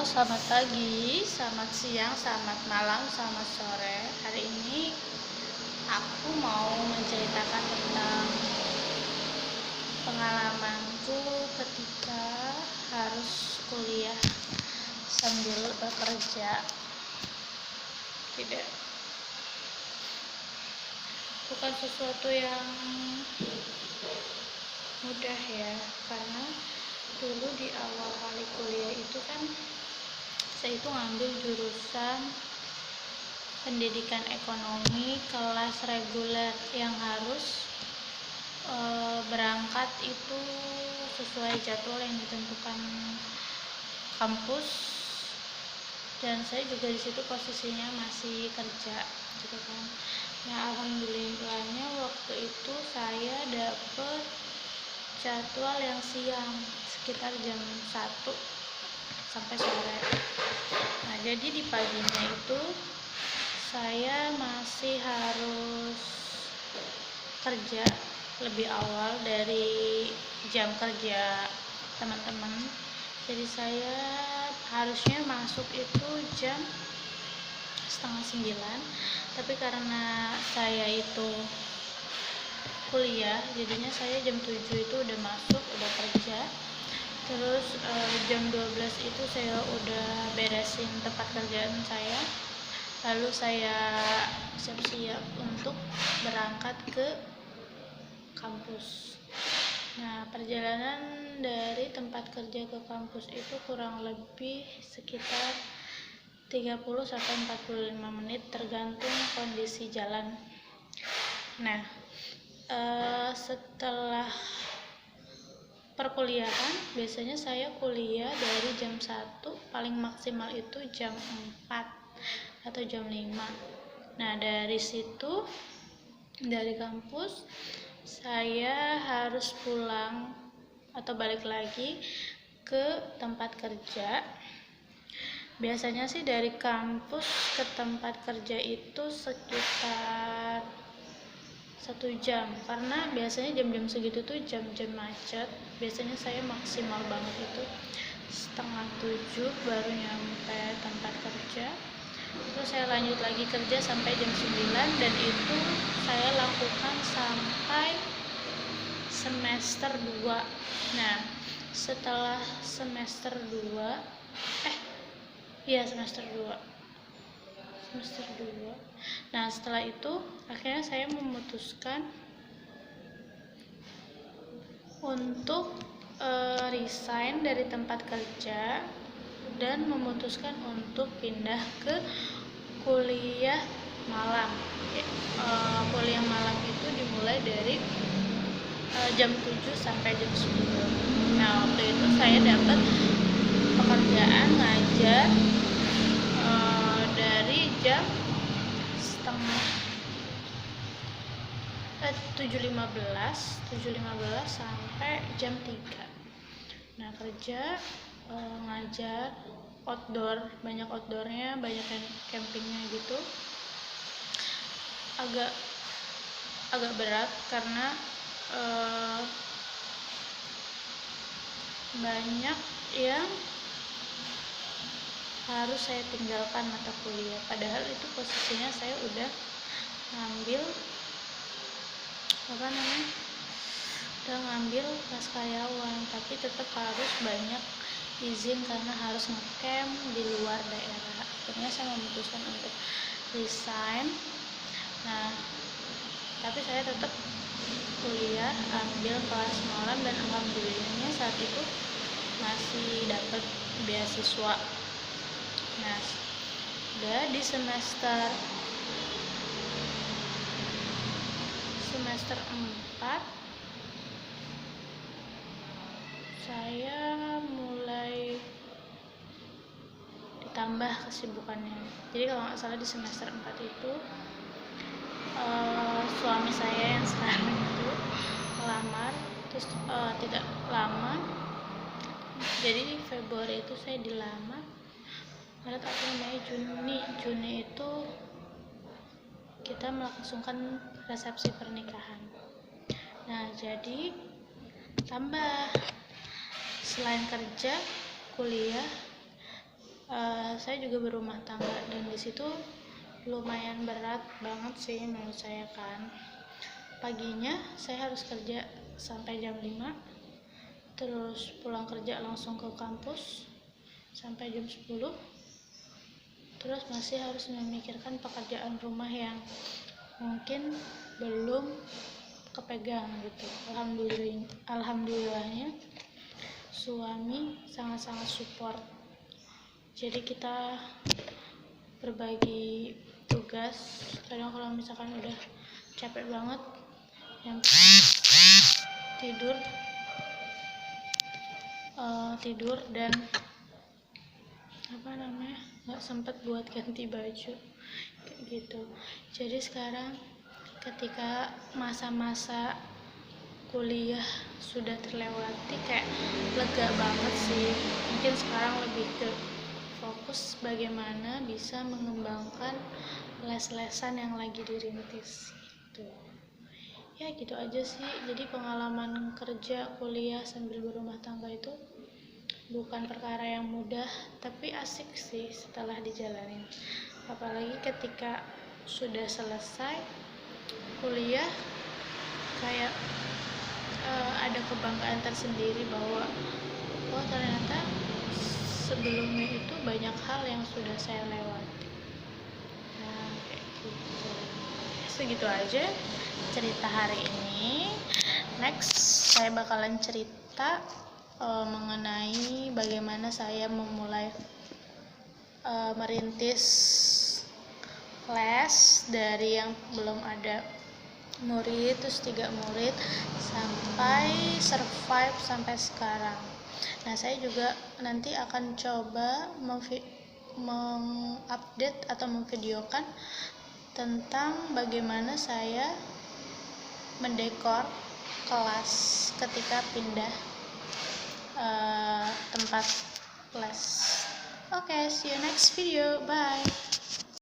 Selamat pagi, selamat siang, selamat malam, selamat sore. Hari ini aku mau menceritakan tentang pengalamanku ketika harus kuliah sambil bekerja. Tidak, bukan sesuatu yang mudah ya, karena dulu di awal kali kuliah itu kan saya itu ngambil jurusan pendidikan ekonomi kelas reguler yang harus berangkat itu sesuai jadwal yang ditentukan kampus, dan saya juga di situ posisinya masih kerja gitu kan. Nah, alhamdulillahnya waktu itu saya dapet jadwal yang siang sekitar jam 1 sampai sore. Nah, jadi di paginya itu saya masih harus kerja lebih awal dari jam kerja teman-teman. Jadi saya harusnya masuk itu jam 8:30, tapi karena saya itu kuliah, jadinya saya jam 7 itu udah masuk, udah kerja. Terus jam 12 itu saya udah beresin tempat kerjaan saya, lalu saya siap-siap untuk berangkat ke kampus. Nah, perjalanan dari tempat kerja ke kampus itu kurang lebih sekitar 30-45 menit tergantung kondisi jalan. Nah, setelah perkuliahan, biasanya saya kuliah dari jam 1, paling maksimal itu jam 4 atau jam 5. Nah, dari situ, dari kampus, saya harus pulang atau balik lagi ke tempat kerja. Biasanya sih dari kampus ke tempat kerja itu sekitar 1 jam, karena biasanya jam-jam segitu tuh jam-jam macet. Biasanya saya maksimal banget itu 6:30 baru nyampe tempat kerja. Terus saya lanjut lagi kerja sampai jam 9, dan itu saya lakukan sampai semester 2. Nah, setelah semester 2 semester 2. Nah, setelah itu akhirnya saya memutuskan untuk resign dari tempat kerja dan memutuskan untuk pindah ke kuliah malam. Kuliah malam itu dimulai dari jam 7 sampai jam 10. Nah, waktu itu saya dapat pekerjaan ngajar dari jam 7.15 sampai jam 3. Nah, kerja ngajar outdoor, banyak outdoornya, banyak campingnya gitu. Agak berat karena banyak yang harus saya tinggalkan mata kuliah, padahal itu posisinya saya udah ngambil kelas karyawan, tapi tetap harus banyak izin karena harus ngecamp di luar daerah. Akhirnya saya memutuskan untuk resign. Nah, tapi saya tetap kuliah, ambil kelas malam, dan alhamdulillahnya saat itu masih dapat beasiswa. Nah, udah di semester 4 saya mulai ditambah kesibukannya. Jadi kalau nggak salah di semester 4 itu suami saya yang sekarang itu melamar, terus tidak lama, jadi Februari itu saya dilamar. Maret, April, Mei, Juni itu kita melangsungkan resepsi pernikahan. Nah, jadi tambah selain kerja, kuliah, saya juga berumah tangga, dan di situ lumayan berat banget sih menurut saya kan. Paginya saya harus kerja sampai jam 5, terus pulang kerja langsung ke kampus sampai jam 10, terus masih harus memikirkan pekerjaan rumah yang mungkin belum kepegang gitu. Alhamdulillahnya suami sangat-sangat support, jadi kita berbagi tugas. Kadang kalau misalkan udah capek banget, yang tidur dan nggak sempet buat ganti baju kayak gitu. Jadi sekarang ketika masa-masa kuliah sudah terlewati, kayak lega banget sih. Mungkin sekarang lebih ke fokus bagaimana bisa mengembangkan les-lesan yang lagi dirintis gitu. Ya gitu aja sih. Jadi pengalaman kerja kuliah sambil berumah tangga itu bukan perkara yang mudah, tapi asik sih setelah dijalanin. Apalagi ketika sudah selesai kuliah, kayak ada kebanggaan tersendiri bahwa oh ternyata sebelumnya itu banyak hal yang sudah saya lewati. Nah kayak gitu. Segitu aja cerita hari ini. Next saya bakalan cerita mengenai bagaimana saya memulai merintis les dari yang belum ada murid, terus 3 murid, sampai survive sampai sekarang. Nah saya juga nanti akan coba mengupdate atau memvideokan tentang bagaimana saya mendekor kelas ketika pindah tempat les. Oke, see you next video, bye.